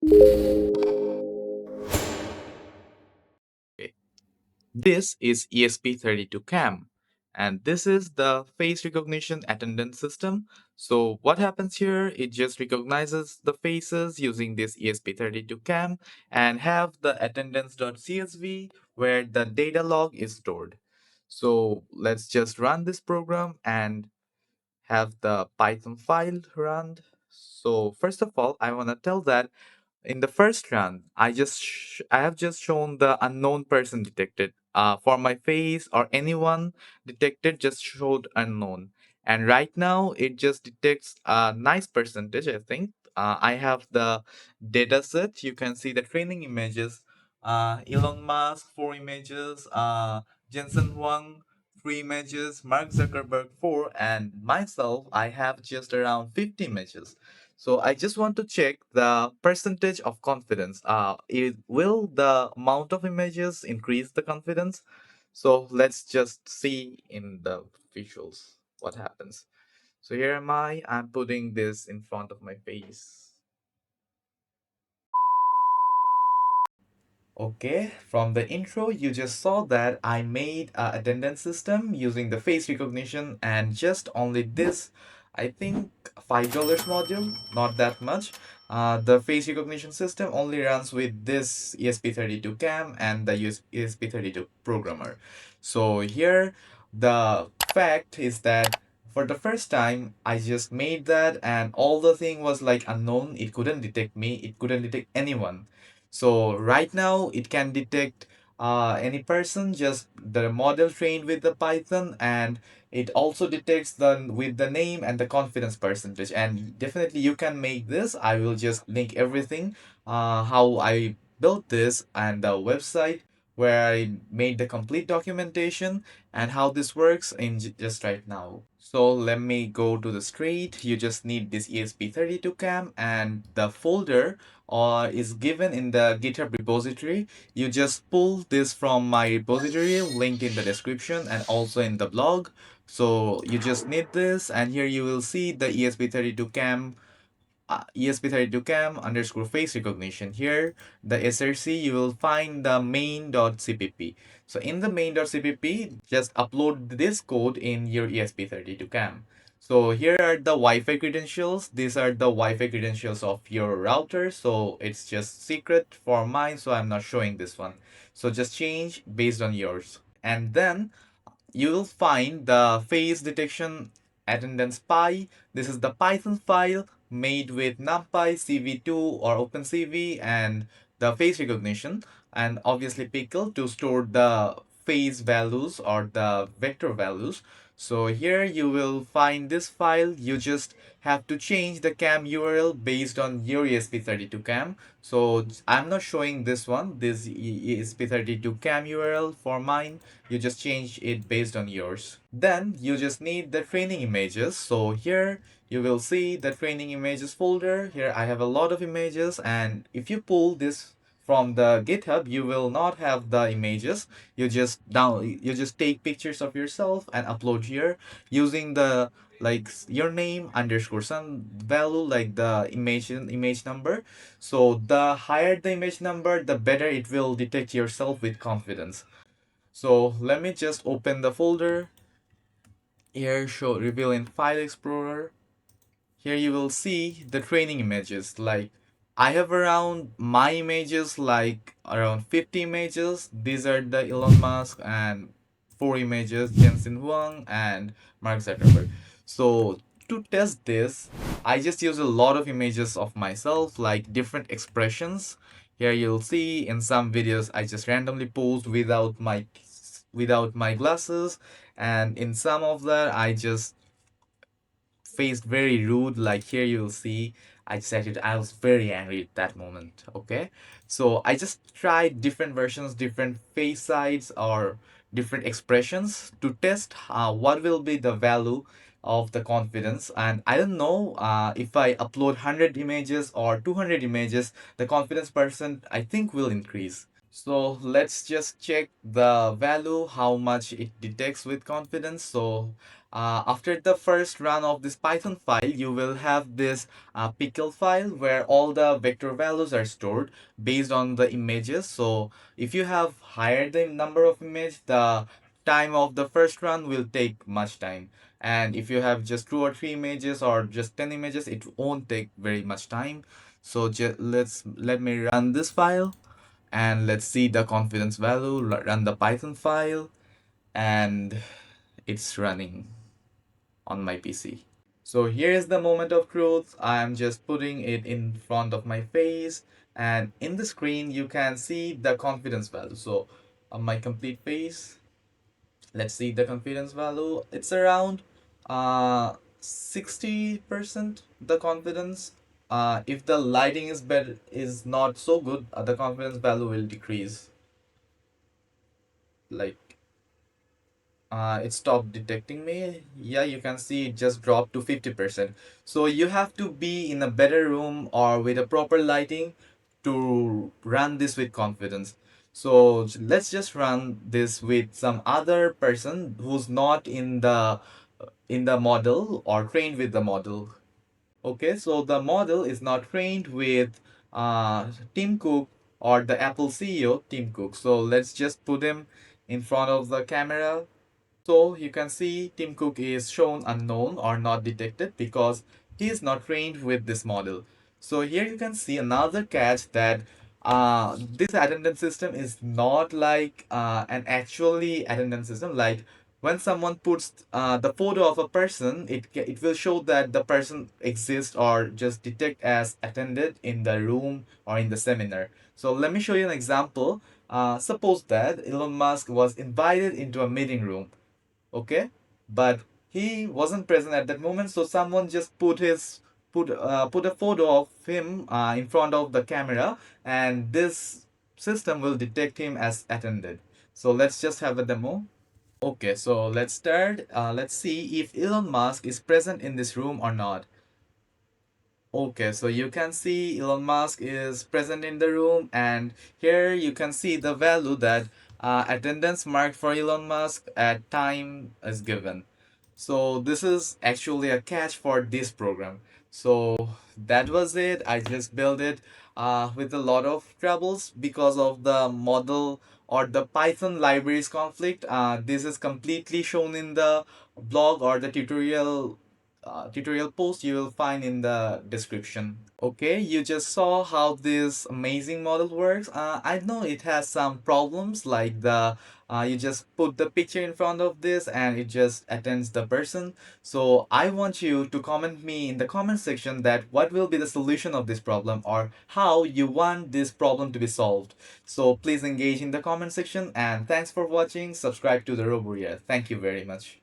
Okay. This is ESP32-CAM, and this is the face recognition attendance system. So what happens here, it just recognizes the faces using this ESP32-CAM and have the attendance.csv where the data log is stored. So let's just run this program and have the Python file run. So first of all, I want to tell that in the first run, I have just shown the unknown person detected. For my face or anyone detected just showed unknown. And right now it just detects a nice percentage, I think. I have the data set. You can see the training images. Elon Musk, 4 images. Jensen Huang, 3 images. Mark Zuckerberg, 4. And myself, I have just around 50 images. So I just want to check the percentage of confidence. Will the amount of images increase the confidence? So let's just see in the visuals what happens. So here am I. I'm putting this in front of my face. Okay, from the intro, you just saw that I made a attendance system using the face recognition and just only this, I think $5 module, not that much. The face recognition system only runs with this ESP32 CAM and the ESP32 programmer. So here, the fact is that for the first time, I just made that and all the thing was like unknown. It couldn't detect me. It couldn't detect anyone. So right now it can detect any person, just the model trained with the Python, and it also detects the with the name and the confidence percentage. And definitely you can make this. I will just link everything, how I built this and the website where I made the complete documentation and how this works in just right now. So let me go to the straight. You just need this ESP32 CAM and the folder is given in the GitHub repository. You just pull this from my repository linked in the description and also in the blog. So you just need this, and here you will see the ESP32 CAM ESP32 CAM underscore face recognition. Here, the SRC, you will find the main.cpp. So in the main.cpp, just upload this code in your ESP32 CAM. So here are the Wi-Fi credentials. These are the Wi-Fi credentials of your router. So it's just secret for mine, so I'm not showing this one. So just change based on yours. And then you will find the face detection attendance py. This is the Python file made with NumPy, CV2 or OpenCV and the face recognition, and obviously Pickle to store the face values or the vector values. So here you will find this file. You just have to change the CAM URL based on your ESP32 CAM. So I'm not showing this one, this ESP32 CAM URL for mine. You just change it based on yours. Then you just need the training images. So here you will see the training images folder. Here I have a lot of images, and if you pull this from the GitHub, you will not have the images. You just take pictures of yourself and upload here using the like your name underscore some value like the image number. So the higher the image number, the better it will detect yourself with confidence. So let me just open the folder. Here show reveal in file explorer. Here you will see the training images. Like I have around my images like around 50 images. These are the Elon Musk and 4 images, Jensen Huang and Mark Zuckerberg. So to test this, I just use a lot of images of myself, like different expressions. Here you'll see in some videos I just randomly posed without my glasses, and in some of that I just faced very rude. Like here you'll see I said it, I was very angry at that moment. Okay, so I just tried different versions, different face sides or different expressions to test what will be the value of the confidence. And I don't know if I upload 100 images or 200 images, the confidence percent I think will increase. So let's just check the value, how much it detects with confidence. So After the first run of this Python file, you will have this pickle file where all the vector values are stored based on the images. So if you have higher the number of image, the time of the first run will take much time. And if you have just 2 or 3 images or just 10 images, it won't take very much time. So let me run this file and let's see the confidence value. Run the Python file and it's running on my PC. So here is the moment of truth. I'm just putting it in front of my face, and in the screen you can see the confidence value. So on my complete face, let's see the confidence value. It's around 60% the confidence. If the lighting is not so good, the confidence value will decrease. Like it stopped detecting me. Yeah, you can see it just dropped to 50%. So you have to be in a better room or with a proper lighting to run this with confidence. So let's just run this with some other person who's not in the model or trained with the model. Okay, so the model is not trained with Tim Cook or the Apple CEO Tim Cook. So let's just put him in front of the camera. So you can see Tim Cook is shown unknown or not detected because he is not trained with this model. So here you can see another catch that this attendance system is not like an actually attendance system. Like when someone puts the photo of a person, it will show that the person exists or just detect as attended in the room or in the seminar. So let me show you an example. Suppose that Elon Musk was invited into a meeting room, okay, but he wasn't present at that moment, so someone just put a photo of him in front of the camera, and this system will detect him as attended. So let's just have a demo. Okay, so let's start. Let's see if Elon Musk is present in this room or not. Okay, so you can see Elon Musk is present in the room, and here you can see the value that attendance marked for Elon Musk at time is given. So this is actually a catch for this program. So that was it. I just built it with a lot of troubles because of the model or the Python libraries conflict. This is completely shown in the blog or the tutorial post you will find in the description. Okay, you just saw how this amazing model works. I know it has some problems like the you just put the picture in front of this and it just attends the person. So I want you to comment me in the comment section that what will be the solution of this problem or how you want this problem to be solved. So please engage in the comment section, and thanks for watching. Subscribe to the Roborear. Thank you very much.